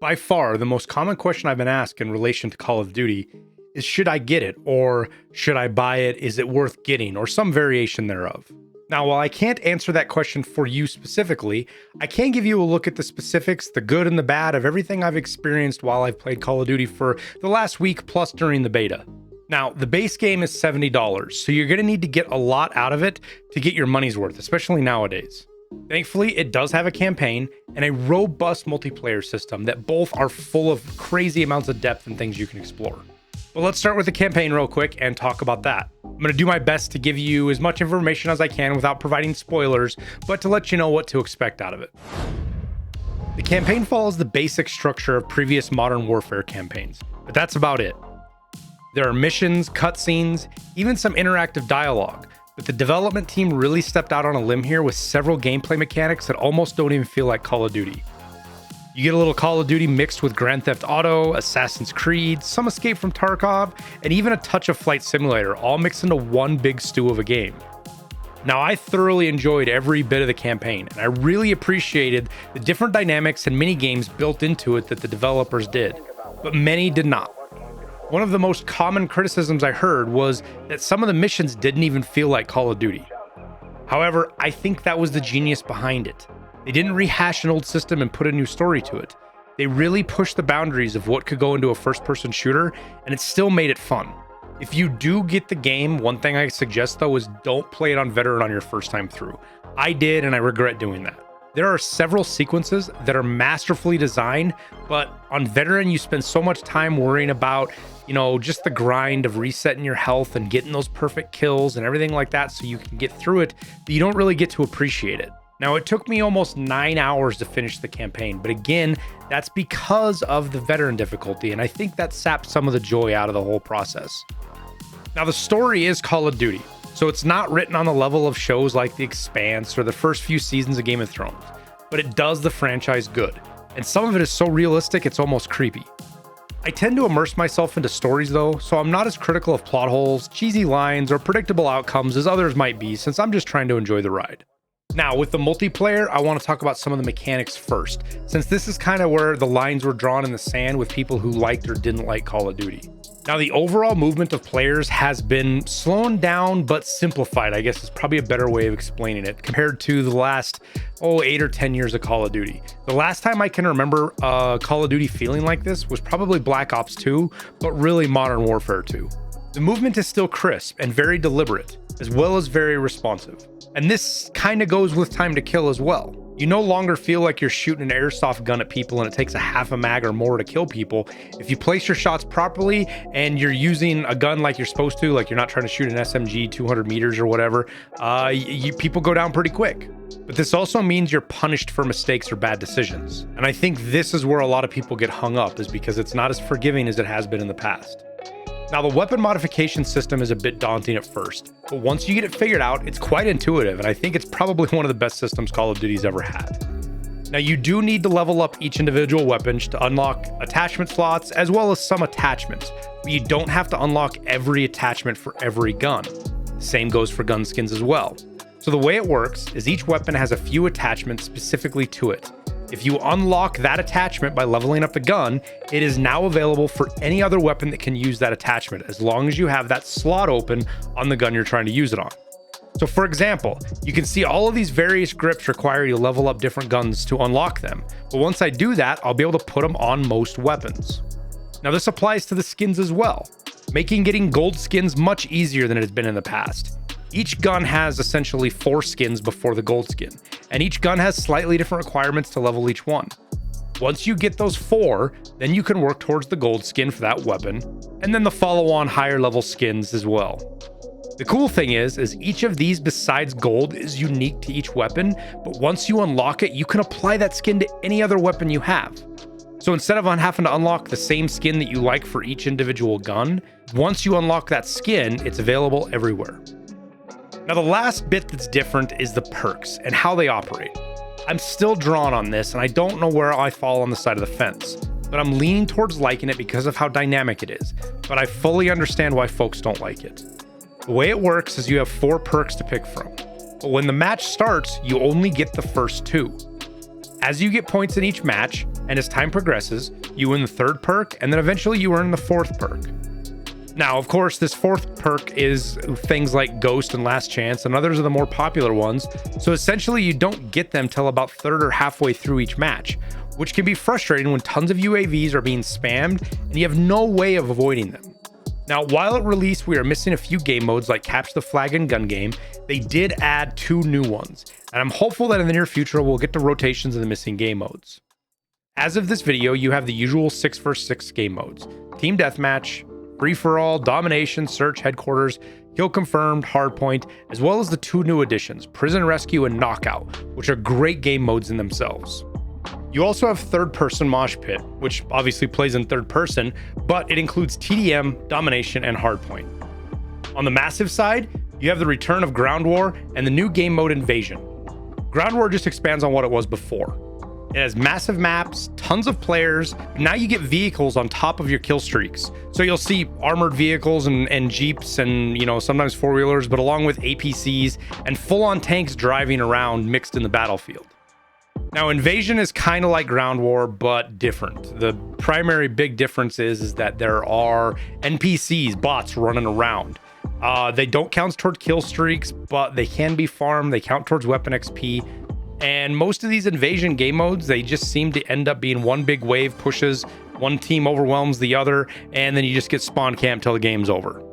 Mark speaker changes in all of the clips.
Speaker 1: By far, the most common question I've been asked in relation to Call of Duty is, should I get it? Or should I buy it? Is it worth getting? Or some variation thereof. Now, while I can't answer that question for you specifically, I can give you a look at the specifics, the good and the bad of everything I've experienced while I've played Call of Duty for the last week plus during the beta. Now, the base game is $70, so you're going to need to get a lot out of it to get your money's worth, especially nowadays. Thankfully, it does have a campaign and a robust multiplayer system that both are full of crazy amounts of depth and things you can explore. But let's start with the campaign real quick and talk about that. I'm going to do my best to give you as much information as I can without providing spoilers, but to let you know what to expect out of it. The campaign follows the basic structure of previous Modern Warfare campaigns, but that's about it. There are missions, cutscenes, even some interactive dialogue, but the development team really stepped out on a limb here with several gameplay mechanics that almost don't even feel like Call of Duty. You get a little Call of Duty mixed with Grand Theft Auto, Assassin's Creed, some Escape from Tarkov, and even a touch of Flight Simulator, all mixed into one big stew of a game. Now, I thoroughly enjoyed every bit of the campaign, and I really appreciated the different dynamics and mini-games built into it that the developers did, but many did not. One of the most common criticisms I heard was that some of the missions didn't even feel like Call of Duty. However, I think that was the genius behind it. They didn't rehash an old system and put a new story to it. They really pushed the boundaries of what could go into a first-person shooter, and it still made it fun. If you do get the game, one thing I suggest though is don't play it on Veteran on your first time through. I did, and I regret doing that. There are several sequences that are masterfully designed, but on Veteran you spend so much time worrying about, just the grind of resetting your health and getting those perfect kills and everything like that so you can get through it, that you don't really get to appreciate it. Now, it took me almost 9 hours to finish the campaign, but again, that's because of the Veteran difficulty, and I think that sapped some of the joy out of the whole process. Now, the story is Call of Duty, so it's not written on the level of shows like The Expanse or the first few seasons of Game of Thrones, but it does the franchise good, and some of it is so realistic it's almost creepy. I tend to immerse myself into stories though, so I'm not as critical of plot holes, cheesy lines, or predictable outcomes as others might be, since I'm just trying to enjoy the ride. Now, with the multiplayer, I want to talk about some of the mechanics first, since this is kind of where the lines were drawn in the sand with people who liked or didn't like Call of Duty. Now, the overall movement of players has been slowed down but simplified, I guess is probably a better way of explaining it, compared to the last, 8 or 10 years of Call of Duty. The last time I can remember Call of Duty feeling like this was probably Black Ops 2, but really Modern Warfare 2. The movement is still crisp and very deliberate, as well as very responsive. And this kind of goes with time to kill as well. You no longer feel like you're shooting an airsoft gun at people and it takes a half a mag or more to kill people. If you place your shots properly and you're using a gun like you're supposed to, like you're not trying to shoot an SMG 200 meters or whatever, people go down pretty quick. But this also means you're punished for mistakes or bad decisions. And I think this is where a lot of people get hung up, is because it's not as forgiving as it has been in the past. Now, the weapon modification system is a bit daunting at first, but once you get it figured out, it's quite intuitive, and I think it's probably one of the best systems Call of Duty's ever had. Now, you do need to level up each individual weapon to unlock attachment slots, as well as some attachments, but you don't have to unlock every attachment for every gun. The same goes for gun skins as well. So the way it works is each weapon has a few attachments specifically to it. If you unlock that attachment by leveling up the gun, it is now available for any other weapon that can use that attachment, as long as you have that slot open on the gun you're trying to use it on. So for example, you can see all of these various grips require you to level up different guns to unlock them. But once I do that, I'll be able to put them on most weapons. Now, this applies to the skins as well, making getting gold skins much easier than it has been in the past. Each gun has essentially 4 skins before the gold skin, and each gun has slightly different requirements to level each one. Once you get those 4, then you can work towards the gold skin for that weapon, and then the follow-on higher level skins as well. The cool thing is each of these besides gold is unique to each weapon, but once you unlock it, you can apply that skin to any other weapon you have. So instead of having to unlock the same skin that you like for each individual gun, once you unlock that skin, it's available everywhere. Now, the last bit that's different is the perks and how they operate. I'm still drawn on this, and I don't know where I fall on the side of the fence, but I'm leaning towards liking it because of how dynamic it is, but I fully understand why folks don't like it. The way it works is you have 4 perks to pick from, but when the match starts, you only get the first 2. As you get points in each match, and as time progresses, you win the 3rd perk, and then eventually you earn the 4th perk. Now, of course, this 4th perk is things like Ghost and Last Chance, and others are the more popular ones, so essentially you don't get them till about 3rd or halfway through each match, which can be frustrating when tons of UAVs are being spammed and you have no way of avoiding them. Now, while at release we are missing a few game modes like Capture the Flag and Gun Game, they did add 2 new ones, and I'm hopeful that in the near future we'll get to rotations of the missing game modes. As of this video, you have the usual 6 vs 6 game modes: Team Deathmatch, Free-for-all, Domination, Search, Headquarters, Kill Confirmed, Hardpoint, as well as the 2 new additions, Prison Rescue and Knockout, which are great game modes in themselves. You also have third-person Mosh Pit, which obviously plays in third person, but it includes TDM, Domination, and Hardpoint. On the massive side, you have the return of Ground War and the new game mode Invasion. Ground War just expands on what it was before. It has massive maps, tons of players. Now you get vehicles on top of your kill streaks. So you'll see armored vehicles and Jeeps and, sometimes 4-wheelers, but along with APCs and full-on tanks driving around mixed in the battlefield. Now, Invasion is kind of like Ground War, but different. The primary big difference is that there are NPCs, bots running around. They don't count towards kill streaks, but they can be farmed. They count towards weapon XP. And most of these Invasion game modes, they just seem to end up being one big wave pushes, one team overwhelms the other, and then you just get spawn camped till the game's over.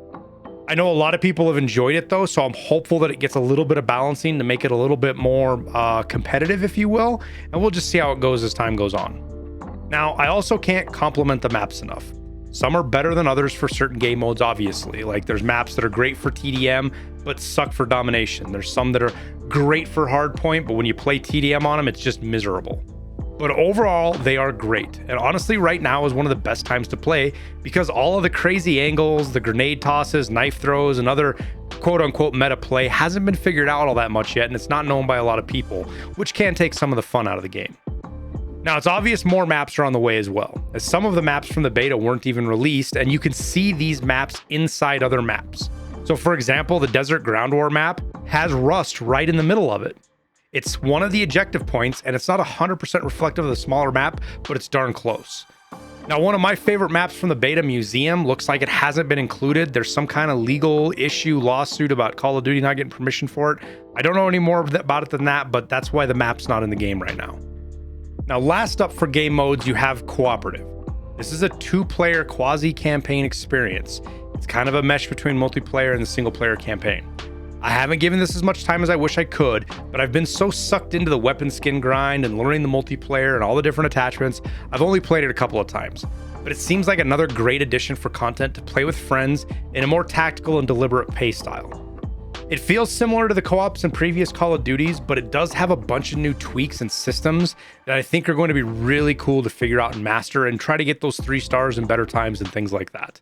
Speaker 1: I know a lot of people have enjoyed it though, so I'm hopeful that it gets a little bit of balancing to make it a little bit more competitive, if you will, and we'll just see how it goes as time goes on. Now, I also can't compliment the maps enough. Some are better than others for certain game modes, obviously. Like there's maps that are great for TDM, but suck for Domination. There's some that are great for Hardpoint, but when you play TDM on them, it's just miserable. But overall, they are great. And honestly, right now is one of the best times to play because all of the crazy angles, the grenade tosses, knife throws, and other quote-unquote meta play hasn't been figured out all that much yet, and it's not known by a lot of people, which can take some of the fun out of the game. Now, it's obvious more maps are on the way as well, as some of the maps from the beta weren't even released, and you can see these maps inside other maps. So for example, the Desert Ground War map has Rust right in the middle of it. It's one of the objective points, and it's not 100% reflective of the smaller map, but it's darn close. Now, one of my favorite maps from the beta, Museum, looks like it hasn't been included. There's some kind of legal issue, lawsuit about Call of Duty not getting permission for it. I don't know any more about it than that, but that's why the map's not in the game right now. Now, last up for game modes, you have Cooperative. This is a 2-player quasi-campaign experience. It's kind of a mesh between multiplayer and the single-player campaign. I haven't given this as much time as I wish I could, but I've been so sucked into the weapon skin grind and learning the multiplayer and all the different attachments, I've only played it a couple of times. But it seems like another great addition for content to play with friends in a more tactical and deliberate play style. It feels similar to the co-ops in previous Call of Duties, but it does have a bunch of new tweaks and systems that I think are going to be really cool to figure out and master and try to get those 3 stars in better times and things like that.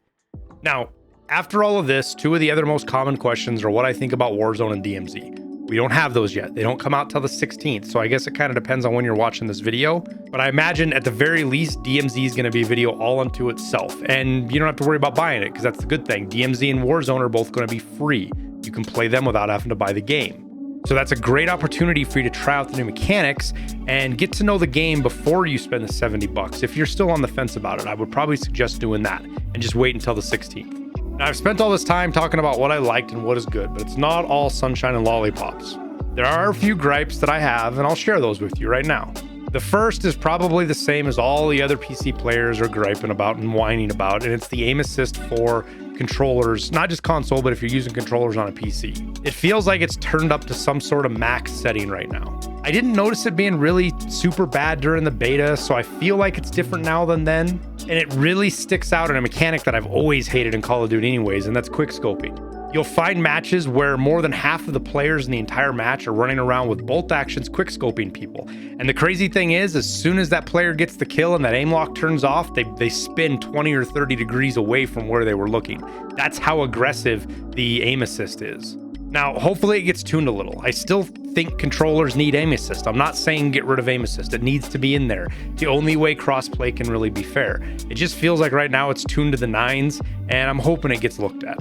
Speaker 1: Now, after all of this, 2 of the other most common questions are what I think about Warzone and DMZ. We don't have those yet. They don't come out till the 16th, so I guess it kind of depends on when you're watching this video. But I imagine at the very least, DMZ is going to be a video all unto itself. And you don't have to worry about buying it, because that's the good thing. DMZ and Warzone are both going to be free. You can play them without having to buy the game. So that's a great opportunity for you to try out the new mechanics and get to know the game before you spend the 70 bucks. If you're still on the fence about it, I would probably suggest doing that and just wait until the 16th. Now, I've spent all this time talking about what I liked and what is good, but it's not all sunshine and lollipops. There are a few gripes that I have, and I'll share those with you right now. The first is probably the same as all the other PC players are griping about and whining about, and it's the aim assist for controllers, not just console, but if you're using controllers on a PC. It feels like it's turned up to some sort of max setting right now. I didn't notice it being really super bad during the beta, so I feel like it's different now than then. And it really sticks out in a mechanic that I've always hated in Call of Duty anyways, and that's quick scoping. You'll find matches where more than half of the players in the entire match are running around with bolt actions quick scoping people. And the crazy thing is, as soon as that player gets the kill and that aim lock turns off, they spin 20 or 30 degrees away from where they were looking. That's how aggressive the aim assist is. Now, hopefully it gets tuned a little. I still think controllers need aim assist. I'm not saying get rid of aim assist. It needs to be in there. The only way crossplay can really be fair. It just feels like right now it's tuned to the 9s, and I'm hoping it gets looked at.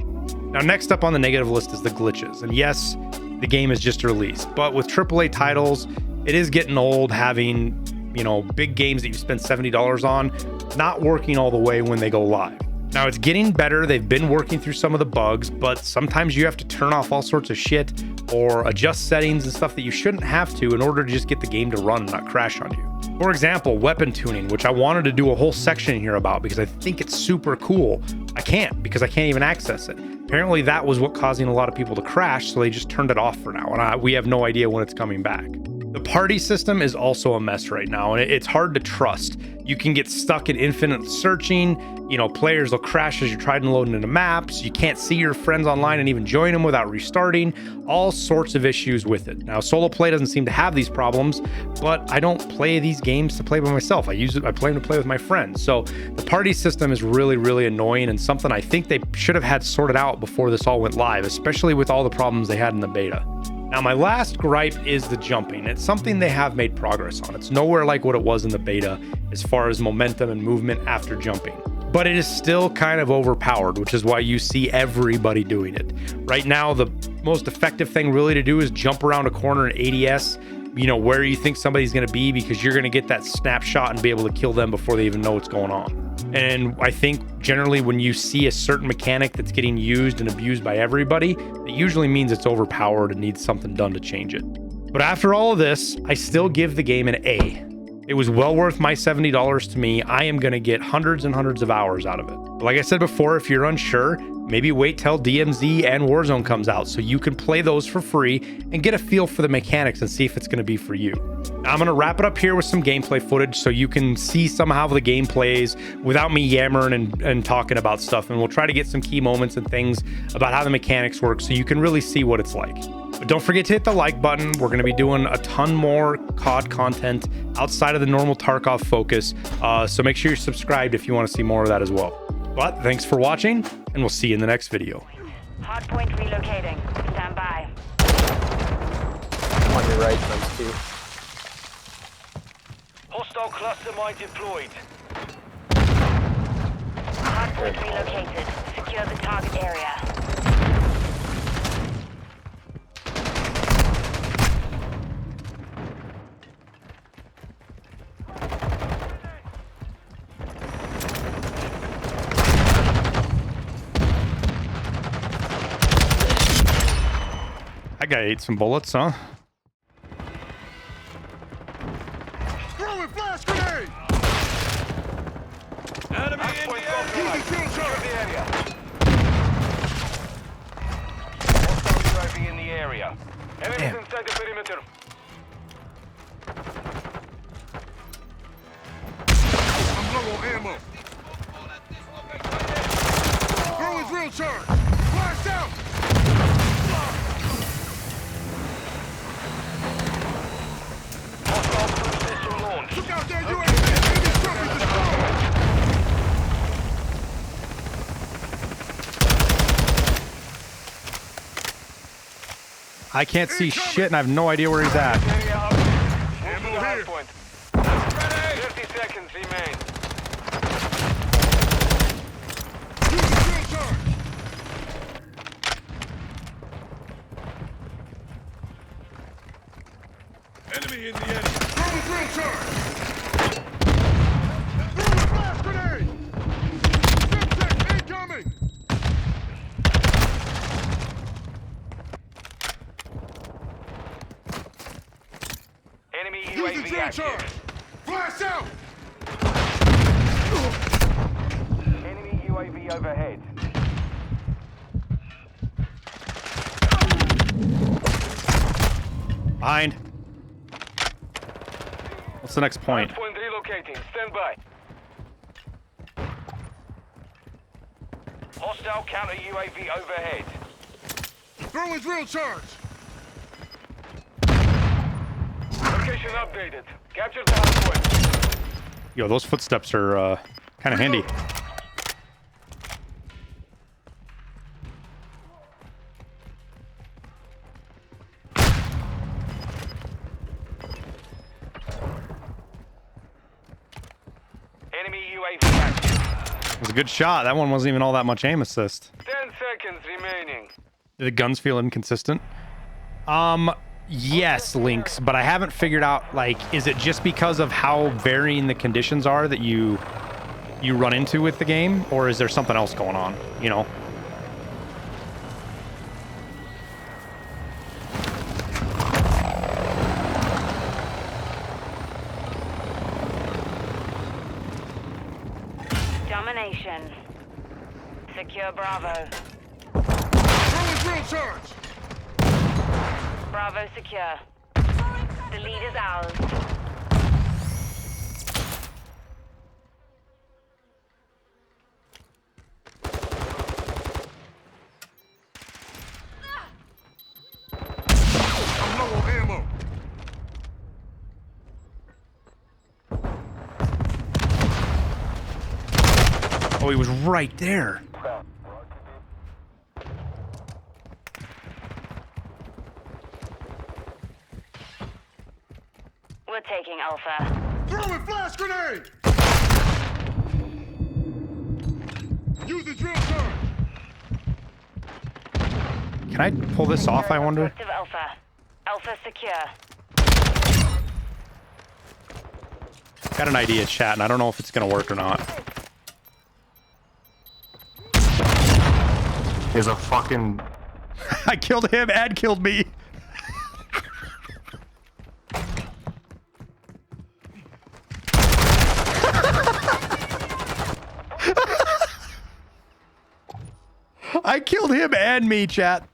Speaker 1: Now, next up on the negative list is the glitches. And yes, the game is just released, but with AAA titles, it is getting old having you know, big games that you spend $70 on, not working all the way when they go live. Now it's getting better. They've been working through some of the bugs, but sometimes you have to turn off all sorts of shit or adjust settings and stuff that you shouldn't have to in order to just get the game to run and not crash on you. For example, weapon tuning, which I wanted to do a whole section here about because I think it's super cool. I can't because I can't even access it. Apparently that was what causing a lot of people to crash, so they just turned it off for now, and we have no idea when it's coming back. The party system is also a mess right now, and it's hard to trust. You can get stuck in infinite searching. You know, players will crash as you're trying to load into maps. You can't see your friends online and even join them without restarting. All sorts of issues with it. Now, solo play doesn't seem to have these problems, but I don't play these games to play by myself. I play them to play with my friends. So the party system is really, really annoying and something I think they should have had sorted out before this all went live, especially with all the problems they had in the beta. Now, my last gripe is the jumping. It's something they have made progress on. It's nowhere like what it was in the beta as far as momentum and movement after jumping. But it is still kind of overpowered, which is why you see everybody doing it. Right now, the most effective thing really to do is jump around a corner in ADS, you know, where you think somebody's going to be, because you're going to get that snapshot and be able to kill them before they even know what's going on. And I think generally when you see a certain mechanic that's getting used and abused by everybody, it usually means it's overpowered and needs something done to change it. But after all of this, I still give the game an A. It was well worth my $70 to me. I am going to get hundreds and hundreds of hours out of it. But like I said before, if you're unsure, maybe wait till DMZ and Warzone comes out so you can play those for free and get a feel for the mechanics and see if it's going to be for you. Now, I'm going to wrap it up here with some gameplay footage so you can see somehow the game plays without me yammering and talking about stuff. And we'll try to get some key moments and things about how the mechanics work so you can really see what it's like. But don't forget to hit the like button. We're going to be doing a ton more COD content outside of the normal Tarkov focus. So make sure you're subscribed if you want to see more of that as well. But thanks for watching, and we'll see you in the next video.
Speaker 2: Hardpoint relocating. Stand by.
Speaker 3: On your right, times 2.
Speaker 4: Hostile cluster mine deployed.
Speaker 2: Hardpoint relocated. Secure the target area.
Speaker 1: That guy ate some bullets, huh?
Speaker 5: Throwing flash grenade!
Speaker 4: Enemy in the area. Secure the area. Hostile UAV in the area. Enemies
Speaker 1: Damn.
Speaker 4: inside the perimeter.
Speaker 5: I'm low on ammo. Throwing drill charge! Blast out!
Speaker 4: Hostile cruise missile launched.
Speaker 5: Look out there, UAV! Enemy structure destroyed!
Speaker 1: I can't see shit, and I have no idea where he's at.
Speaker 4: Area up. Move to the
Speaker 5: Ammo here.
Speaker 4: hardpoint. 30 seconds remain.
Speaker 5: Using drill charge! Enemy in the enemy. Throwing drill charge! Throwing flash grenade! Semtex incoming!
Speaker 4: Enemy
Speaker 5: Using
Speaker 4: UAV
Speaker 5: drill charge!
Speaker 4: active.
Speaker 5: Blast out!
Speaker 4: Enemy UAV overhead.
Speaker 1: Behind. What's the next point?
Speaker 4: Hardpoint relocating. Stand by. Hostile counter UAV overhead.
Speaker 5: Throwing drill charge!
Speaker 4: Location updated. Capture the hardpoint.
Speaker 1: Yo, those footsteps are kind of handy.
Speaker 4: Enemy UAV active.
Speaker 1: It was a good shot. That one wasn't even all that much aim assist.
Speaker 4: 10 seconds remaining.
Speaker 1: Do the guns feel inconsistent? Yes, Lynx, but I haven't figured out, like, is it just because of how varying the conditions are that you run into with the game, or is there something else going on, you know?
Speaker 2: Domination. Secure Bravo.
Speaker 5: Throwing drill charge.
Speaker 2: Bravo secure. The lead is ours.
Speaker 5: I'm low on ammo.
Speaker 1: Oh, he was right there.
Speaker 2: We're taking Alpha.
Speaker 5: Throwing flash grenade. Use the drill charge.
Speaker 1: Can I pull this off, I wonder?
Speaker 2: Objective Alpha. Alpha secure.
Speaker 1: Got an idea, chat, and I don't know if it's gonna work or not.
Speaker 3: Is a fucking...
Speaker 1: I killed him and killed me. I killed him and me, chat.